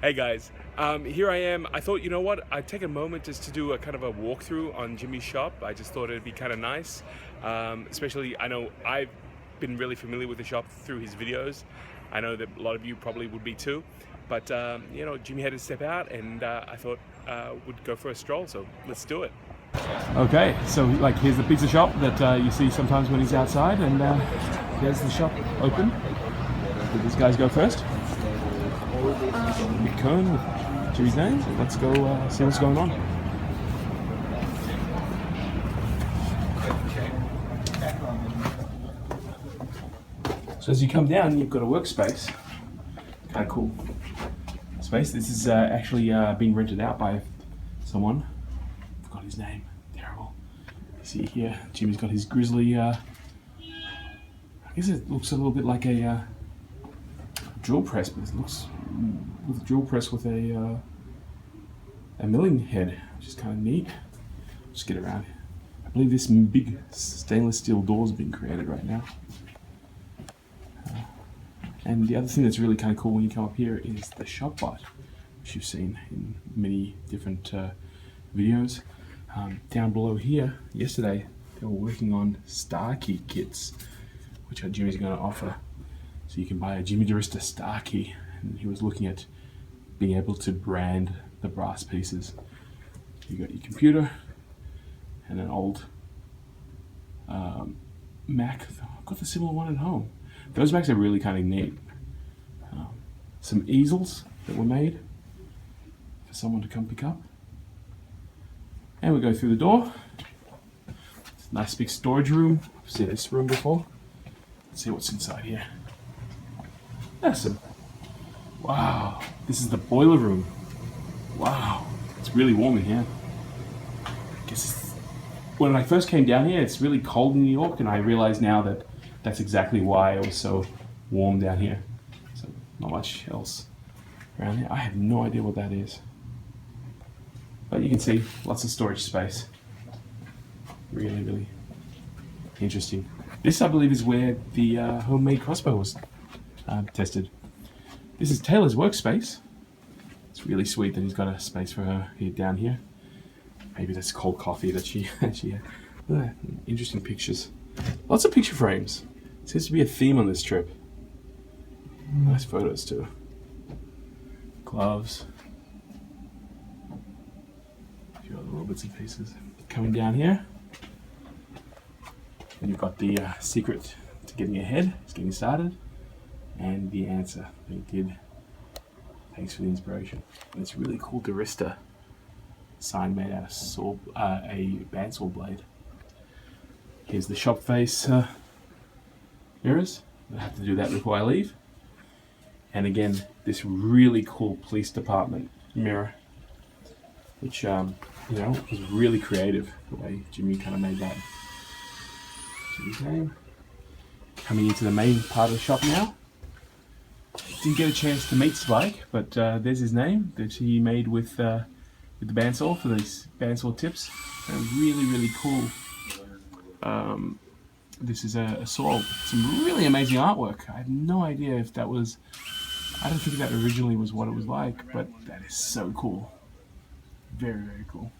Hey guys, here I am. I thought, you know what, I'd take a moment just to do a kind of a walkthrough on Jimmy's shop. I just thought it'd be kind of nice, especially I know I've been really familiar with the shop through his videos. I know that a lot of you probably would be too, but you know, Jimmy had to step out and I thought would go for a stroll, so let's do it. Okay, so like here's the pizza shop that you see sometimes when he's outside, and there's the shop open. Did these guys go first? Big cone with Jimmy's name. Let's go see what's going on. So as you come down, you've got a workspace. Kind of cool space. This is actually being rented out by someone. I forgot his name. Terrible. You see here, Jimmy's got his grizzly. I guess it looks a little bit like a drill press, but it looks with a drill press with a milling head, which is kind of neat. Just get around. I believe this big stainless steel door is being created right now. And the other thing that's really kind of cool when you come up here is the shop bot, which you've seen in many different videos. Down below here, yesterday they were working on star key kits, which Jimmy's going to offer. So you can buy a Jimmy DiResta star key, and he was looking at being able to brand the brass pieces. You got your computer and an old Mac. I've got the similar one at home. Those Macs are really kind of neat. Some easels that were made for someone to come pick up. And we go through the door. It's a nice big storage room. I've seen this room before. Let's see what's inside here. Awesome. Wow, this is the boiler room. Wow, it's really warm in here. I guess when I first came down here, it's really cold in New York, and I realize now that that's exactly why it was so warm down here. So not much else around here. I have no idea what that is. But you can see lots of storage space. Really, really interesting. This, I believe, is where the homemade crossbow was tested. This is Taylor's workspace. It's really sweet that he's got a space for her here down here. Maybe that's cold coffee that she had. Interesting pictures. Lots of picture frames. Seems to be a theme on this trip. Nice photos too. Gloves. A few other little bits and pieces. Coming down here, and you've got the secret to getting ahead. It's getting started. And the answer they did. Thanks for the inspiration. And it's really cool DiResta sign made out of a bandsaw blade. Here's the shop face mirrors. I have to do that before I leave. And again, this really cool police department mirror, which you know, was really creative the way Jimmy kind of made that. Jimmy's name. Coming into the main part of the shop now. Didn't get a chance to meet Spike, but there's his name that he made with the bandsaw for these bandsaw tips. Really, really cool. This is a saw. Some really amazing artwork. I had no idea if that was. I don't think that originally was what it was like, but that is so cool. Very, very cool.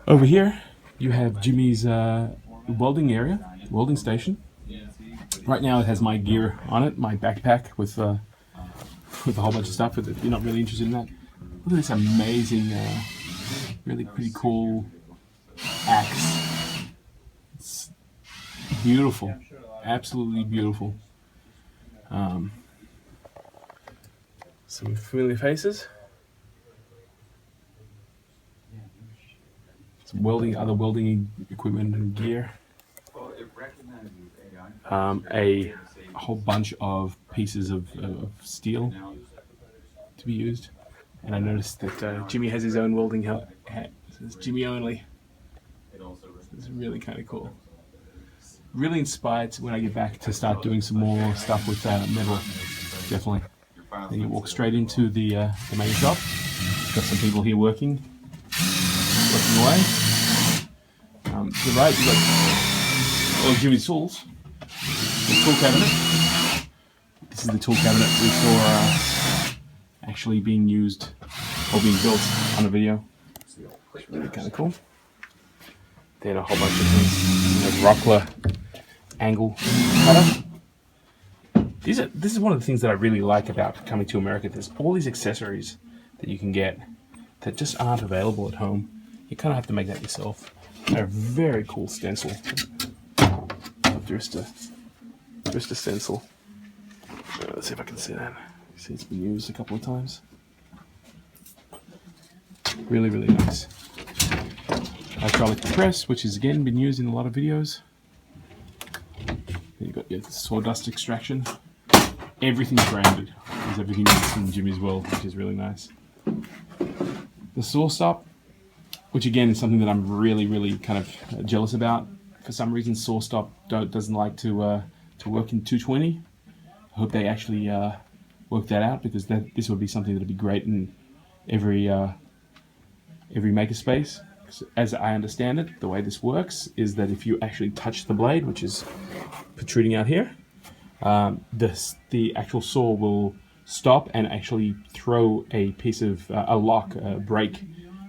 Over here, you have Jimmy's welding area, welding station. Right now it has my gear on it, my backpack with a whole bunch of stuff, but if you're not really interested in that, look at this amazing, really pretty cool axe. It's beautiful, absolutely beautiful. Some familiar faces. Some other welding equipment and gear. A whole bunch of pieces of steel to be used, and I noticed that Jimmy has his own welding hat. It says Jimmy only. It's really kind of cool. Really inspired when I get back to start doing some more stuff with metal. Definitely. Then you walk straight into the main shop. Got some people here working away. To the right, you've got all of Jimmy's tools. The tool cabinet. This is the tool cabinet we saw actually being used or being built on a video. It's really kind of cool. Then a whole bunch of things. Rockler angle cutter. This is one of the things that I really like about coming to America. There's all these accessories that you can get that just aren't available at home. You kind of have to make that yourself. A very cool stencil. DiResta stencil. Let's see if I can see that. You see, it's been used a couple of times. Really, really nice. Hydraulic press, which has again been used in a lot of videos. Then you've got your sawdust extraction. Everything's branded, because everything is in Jimmy's world, which is really nice. The saw stop, which again is something that I'm really, really kind of jealous about. For some reason, saw stop doesn't like to work in 220. I hope they actually work that out, because this would be something that would be great in every makerspace. As I understand it, the way this works is that if you actually touch the blade, which is protruding out here, the actual saw will stop and actually throw a piece of a lock, a break,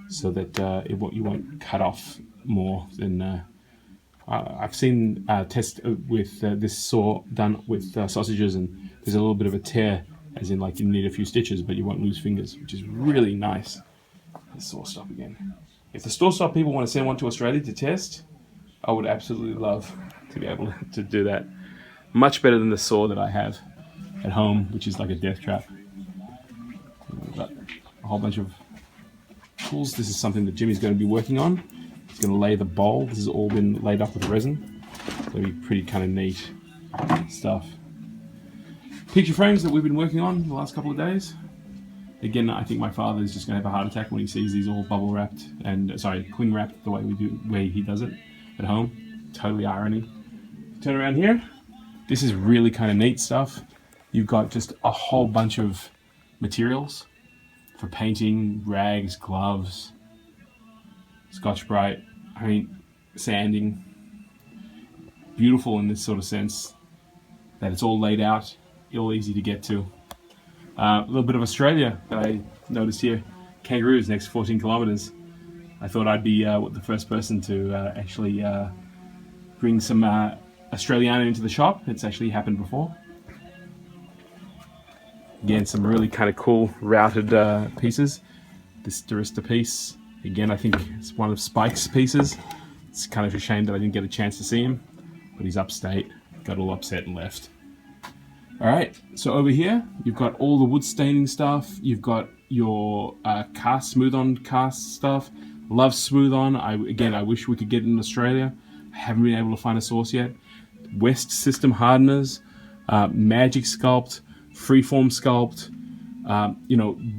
so that you won't cut off more than. I've seen tests with this saw done with sausages, and there's a little bit of a tear, as in like you need a few stitches, but you won't lose fingers, which is really nice. The saw stop again. If the saw stop people want to send one to Australia to test, I would absolutely love to be able to do that. Much better than the saw that I have at home, which is like a death trap. We've got a whole bunch of tools. This is something that Jimmy's going to be working on. He's going to lay the bowl. This has all been laid up with resin. It's going to be pretty kind of neat stuff. Picture frames that we've been working on the last couple of days. Again, I think my father is just going to have a heart attack when he sees these all bubble wrapped and cling wrapped the way he does it at home. Totally irony. Turn around here. This is really kind of neat stuff. You've got just a whole bunch of materials for painting, rags, gloves, Scotch-Brite, sanding. Beautiful in this sort of sense that it's all laid out, all easy to get to. A little bit of Australia that I noticed here. Kangaroos next 14 kilometers. I thought I'd be the first person to actually bring some Australiana into the shop. It's actually happened before. Again, some really kind of cool routed pieces. This DiResta piece, again, I think it's one of Spike's pieces. It's kind of a shame that I didn't get a chance to see him, but he's upstate, got all upset and left. Alright, so over here, you've got all the wood staining stuff. You've got your cast, smooth-on cast stuff. Love smooth-on. I wish we could get it in Australia. I haven't been able to find a source yet. West system hardeners, magic sculpt, freeform sculpt.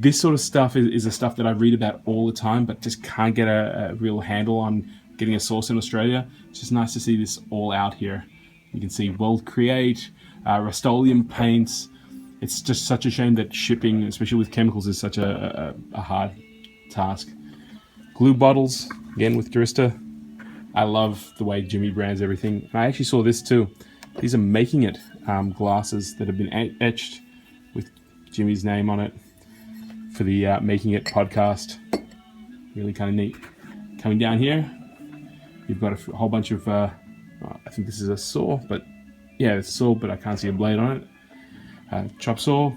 This sort of stuff is the stuff that I read about all the time, but just can't get a real handle on getting a source in Australia. It's just nice to see this all out here. You can see World Create, Rust-Oleum paints. It's just such a shame that shipping, especially with chemicals, is such a hard task. Glue bottles, again with DiResta. I love the way Jimmy brands everything. And I actually saw this too. These are Making It glasses that have been etched with Jimmy's name on it for the Making It podcast. Really kind of neat. Coming down here, you've got a whole bunch of, I think this is a saw, but yeah, it's a saw, but I can't see a blade on it. Chop saw,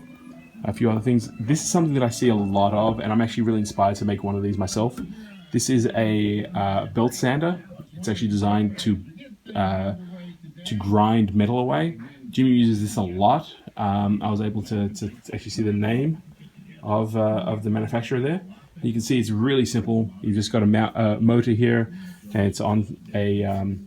a few other things. This is something that I see a lot of, and I'm actually really inspired to make one of these myself. This is a belt sander. It's actually designed to grind metal away. Jimmy uses this a lot. I was able to actually see the name of the manufacturer there. You can see it's really simple. You've just got a motor here, and it's on a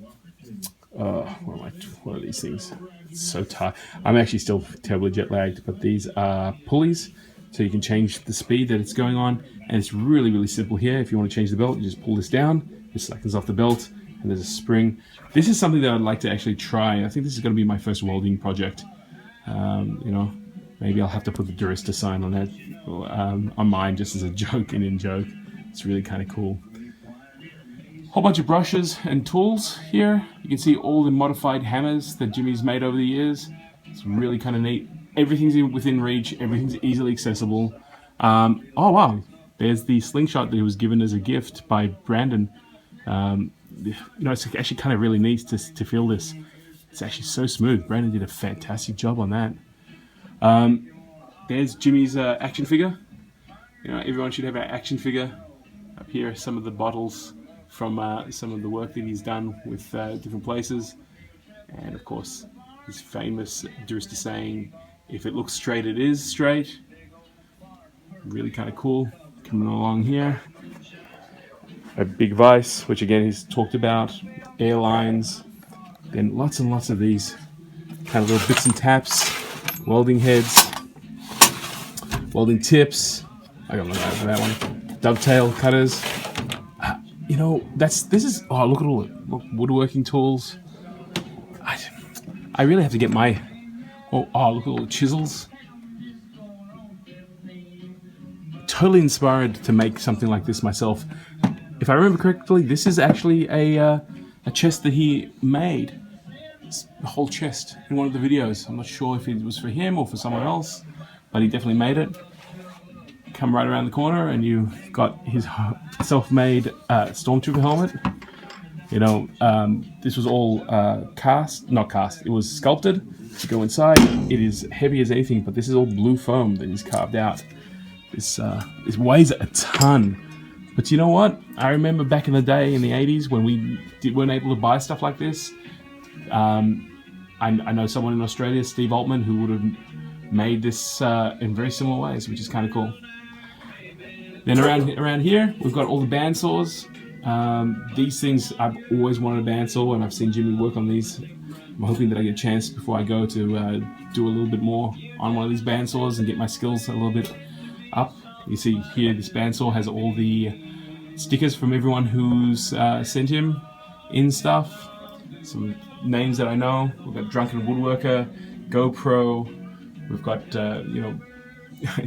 what are these things? It's so tight. I'm actually still terribly jet lagged, but these are pulleys, so you can change the speed that it's going on, and it's really, really simple here. If you want to change the belt, you just pull this down, it slackens off the belt, and there's a spring. This is something that I'd like to actually try. I think this is going to be my first welding project. Maybe I'll have to put the DiResta sign on that, on mine, just as a joke, and in joke. It's really kind of cool. Whole bunch of brushes and tools here. You can see all the modified hammers that Jimmy's made over the years. It's really kind of neat. Everything's within reach. Everything's easily accessible. Oh wow, there's the slingshot that he was given as a gift by Brandon. It's actually kind of really neat to feel this. It's actually so smooth. Brandon did a fantastic job on that. There's Jimmy's action figure. Everyone should have an action figure. Up here are some of the bottles from some of the work that he's done with different places. And of course, his famous DiResta saying, "If it looks straight, it is straight." Really kind of cool. Coming along here. A big vise, which again he's talked about. Airlines. Then lots and lots of these kind of little bits and taps. Welding heads. Welding tips. I got my eye for that one. Dovetail cutters. This is. Oh, look at all the woodworking tools. I really have to get my. Oh, look at all the chisels. Totally inspired to make something like this myself. If I remember correctly, this is actually a chest that he made. It's the whole chest in one of the videos. I'm not sure if it was for him or for someone else, but he definitely made it. Come right around the corner and you got his self-made stormtrooper helmet. This was all not cast, it was sculpted to go inside. It is heavy as anything, but this is all blue foam that he's carved out. This weighs a ton. But you know what? I remember back in the day in the 80s when we weren't able to buy stuff like this. I know someone in Australia, Steve Altman, who would have made this in very similar ways, which is kind of cool. Then around here, we've got all the bandsaws. These things, I've always wanted a bandsaw, and I've seen Jimmy work on these. I'm hoping that I get a chance before I go to do a little bit more on one of these bandsaws and get my skills a little bit up. You see here, this bandsaw has all the stickers from everyone who's sent him in stuff. Some names that I know. We've got Drunken Woodworker, GoPro. We've got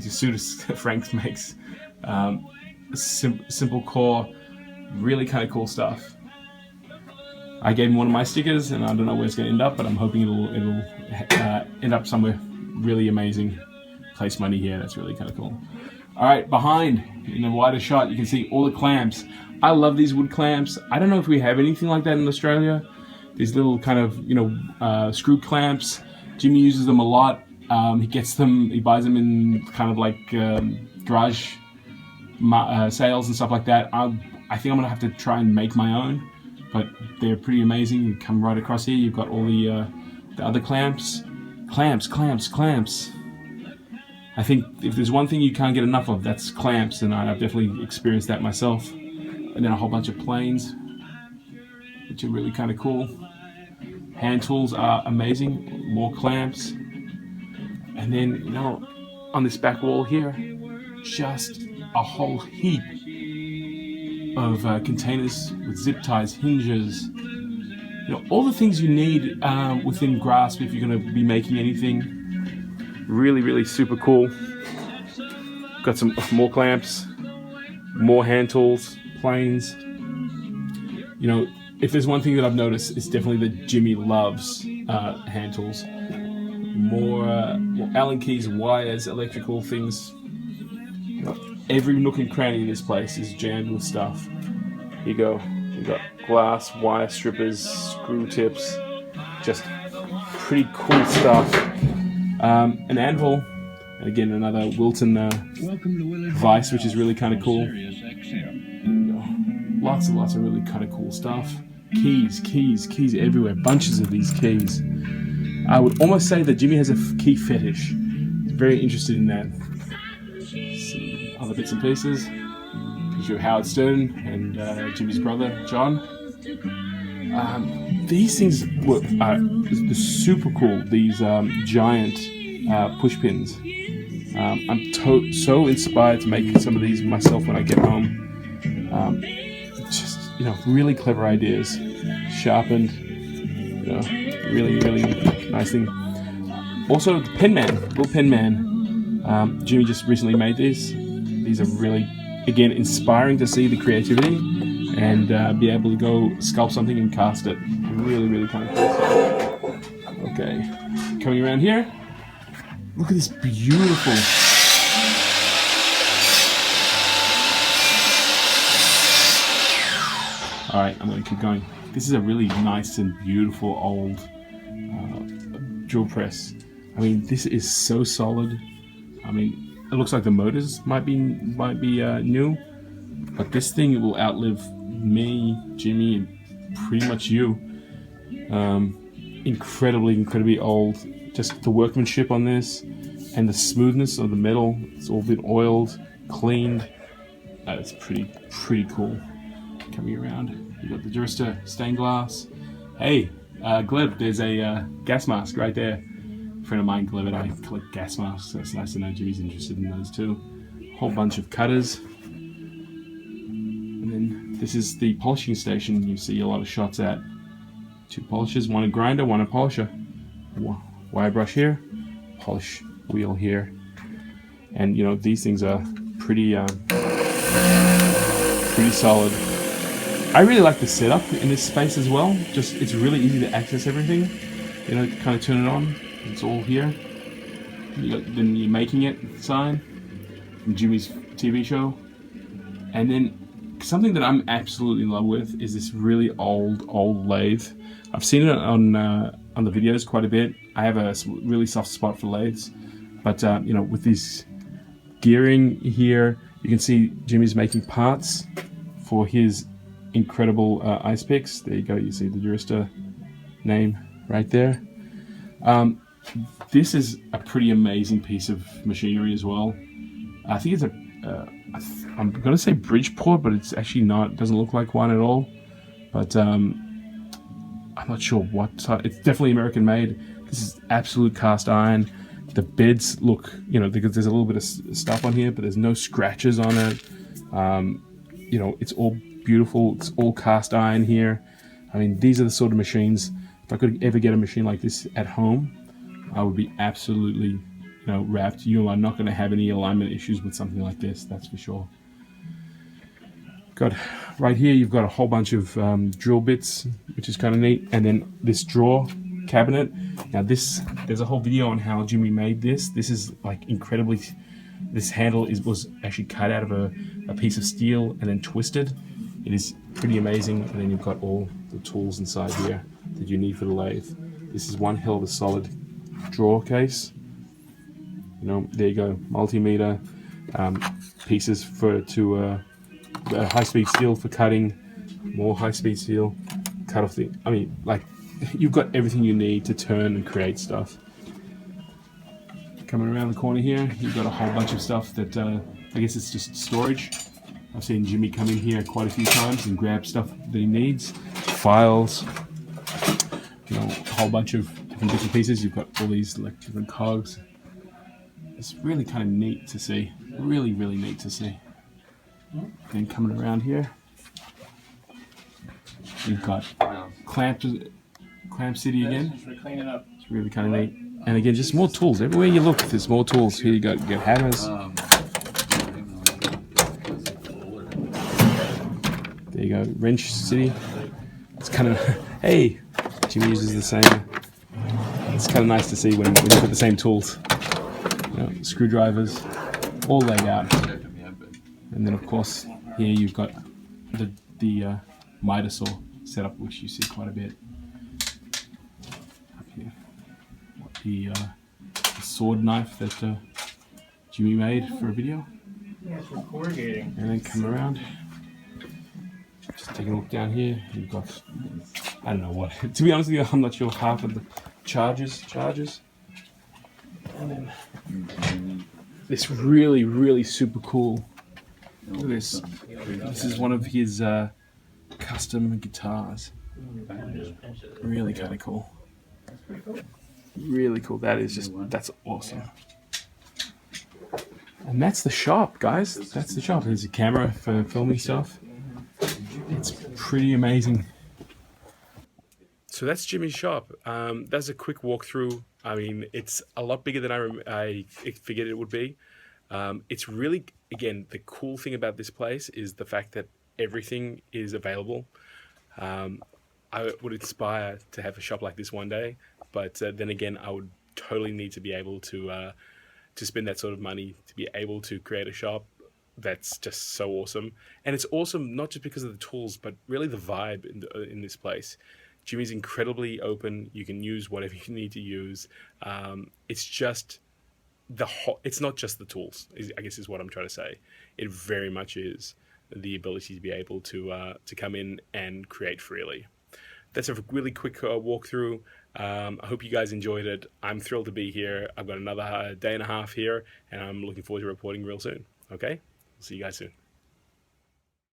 Sudas Frank makes. Simple Core. Really kind of cool stuff. I gave him one of my stickers, and I don't know where it's going to end up, but I'm hoping it'll end up somewhere really amazing. Place money here. That's really kind of cool. All right, behind in a wider shot, you can see all the clamps. I love these wood clamps. I don't know if we have anything like that in Australia. These little kind of screw clamps. Jimmy uses them a lot. He buys them in kind of like garage sales and stuff like that. I think I'm gonna have to try and make my own, but they're pretty amazing. You come right across here, you've got all the other clamps. Clamps. I think if there's one thing you can't get enough of, that's clamps, and I've definitely experienced that myself. And then a whole bunch of planes, which are really kind of cool. Hand tools are amazing. More clamps. And then, on this back wall here, just a whole heap of containers with zip ties, hinges, all the things you need within grasp if you're going to be making anything. Really, really super cool. Got some more clamps, more hand tools, planes. If there's one thing that I've noticed, it's definitely that Jimmy loves hand tools. More Allen keys, wires, electrical things. Every nook and cranny in this place is jammed with stuff. Here you go. You've got glass, wire strippers, screw tips. Just pretty cool stuff. An anvil, and again another Wilton vise, which is really kind of cool. Lots and lots of really kind of cool stuff. Keys everywhere. Bunches of these keys. I would almost say that Jimmy has a key fetish. He's very interested in that. Some other bits and pieces. Picture of Howard Stern and Jimmy's brother John. These things are super cool. These giant push pins. I'm so inspired to make some of these myself when I get home. Really clever ideas, sharpened. Really, really nice thing. Also, the little pen man. Jimmy just recently made these. These are really, again, inspiring to see the creativity and be able to go sculpt something and cast it. Really, really kind of cool. Okay, coming around here. Look at this beautiful All right, I'm going to keep going. This is a really nice and beautiful old drill press. I mean, this is so solid. I mean, it looks like the motors might be new, but this thing will outlive me, Jimmy, and pretty much you. Incredibly old. Just the workmanship on this and the smoothness of the metal. It's all been oiled, cleaned. It's pretty cool. Coming around, you got the DiResta stained glass. Hey, Gleb, there's a gas mask right there. A friend of mine, Gleb, and I collect gas masks, so it's nice to know Jimmy's interested in those too. Whole bunch of cutters. And then this is the polishing station you see a lot of shots at. 2 polishers, one a grinder, one a polisher. Wire brush here, polish wheel here. And you know, these things are pretty solid. I really like the setup in this space as well. Just, it's really easy to access everything. You know, kind of turn it on. It's all here. You got the "You're Making It" sign from Jimmy's TV show. And then something that I'm absolutely in love with is this really old lathe. I've seen it on the videos quite a bit. I have a really soft spot for lathes, but you know, with this gearing here, you can see Jimmy's making parts for his incredible ice picks. There you go. You see the DiResta name right there. This is a pretty amazing piece of machinery as well. I think it's I'm going to say Bridgeport, but it's actually not. It doesn't look like one at all. But I'm not sure what type. It's definitely American made. This is absolute cast iron. The beds look, you know, because there's a little bit of stuff on here, but there's no scratches on it. You know, it's all beautiful. It's all cast iron here. I mean, these are the sort of machines. If I could ever get a machine like this at home, I would be absolutely, you know, wrapped. You are not going to have any alignment issues with something like this. That's for sure. Got right here, you've got a whole bunch of drill bits, which is kind of neat, and then this drawer cabinet. Now there's a whole video on how Jimmy made this. This is like incredibly. This handle was actually cut out of a piece of steel and then twisted. It is pretty amazing. And then you've got all the tools inside here that you need for the lathe. This is one hell of a solid drawer case. You know, there you go, multimeter, pieces to high-speed steel for cutting, more high-speed steel, cut off the. I mean, like, you've got everything you need to turn and create stuff. Coming around the corner here, you've got a whole bunch of stuff that I guess it's just storage. I've seen Jimmy come in here quite a few times and grab stuff that he needs, files, you know, a whole bunch of different bits and pieces. You've got all these like different cogs. It's really kind of neat to see. Really neat to see. Then coming around here, you've got Clamp City again. It's really kind of neat. And again, just more tools. Everywhere you look, there's more tools. Here you got hammers. There you go, Wrench City. It's kind of, hey, Jimmy uses the same. It's kind of nice to see when you put the same tools. You know, screwdrivers, all laid out. And then of course, here you've got the miter saw setup, which you see quite a bit. Up here, the sword knife that Jimmy made for a video. Yeah, it's for corrugating. And then come around. Just taking a look down here. You've got, I don't know what. To be honest with you, I'm not sure half of the charges. And then this really super cool. Look at this. This is one of his custom guitars. Really kind of cool. Really cool. That's awesome. And that's the shop, guys. That's the shop. There's a camera for filming stuff. It's pretty amazing. So that's Jimmy's shop. That's a quick walkthrough. I mean, it's a lot bigger than I figured it would be. It's really, again, the cool thing about this place is the fact that everything is available. I would aspire to have a shop like this one day, but then again, I would totally need to be able to spend that sort of money to be able to create a shop that's just so awesome. And it's awesome not just because of the tools, but really the vibe in this place. Jimmy's incredibly open. You can use whatever you need to use. It's just it's not just the tools, I guess is what I'm trying to say. It very much is the ability to be able to come in and create freely. That's a really quick walkthrough. I hope you guys enjoyed it. I'm thrilled to be here. I've got another day and a half here, and I'm looking forward to reporting real soon. Okay? See you guys soon.